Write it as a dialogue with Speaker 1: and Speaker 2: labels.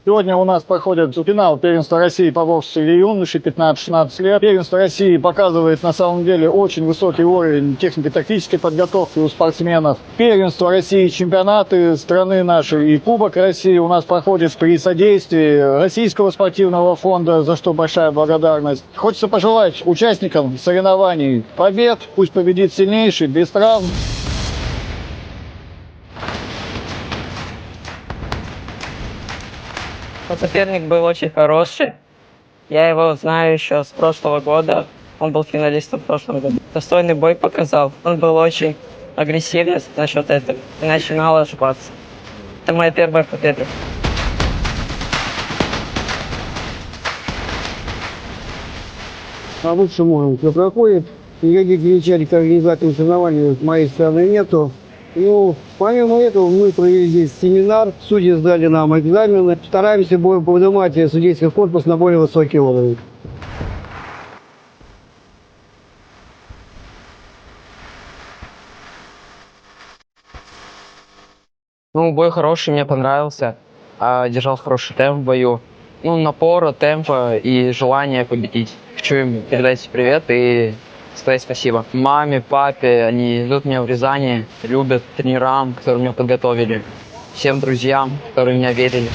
Speaker 1: Сегодня у нас проходит финал первенства России по боксу среди юношей 15-16 лет. Первенство России показывает на самом деле очень высокий уровень технико-тактической подготовки у спортсменов. Первенство России, чемпионаты страны нашей и Кубок России у нас проходит при содействии Российского спортивного фонда, за что большая благодарность. Хочется пожелать участникам соревнований побед, пусть победит сильнейший, без травм.
Speaker 2: Соперник был очень хороший. Я его знаю еще с прошлого года. Он был финалистом в прошлом году. Достойный бой показал. Он был очень агрессивен насчет этого. И начинал ошибаться. Это моя первая победа.
Speaker 3: По лучшему все проходит. Никаких замечаний к организаторам соревнований с моей стороны нету. Ну, помимо этого, мы провели здесь семинар, судьи сдали нам экзамены. Стараемся поднимать судейский корпус на более высокий уровень.
Speaker 2: Ну, бой хороший, мне понравился. Держал хороший темп в бою. Ну, напора, темпа и желание победить. Хочу им передать привет и сказать спасибо. Маме, папе, они ждут меня в Рязани, любят тренерам, которые меня подготовили. Всем друзьям, которые меня верили.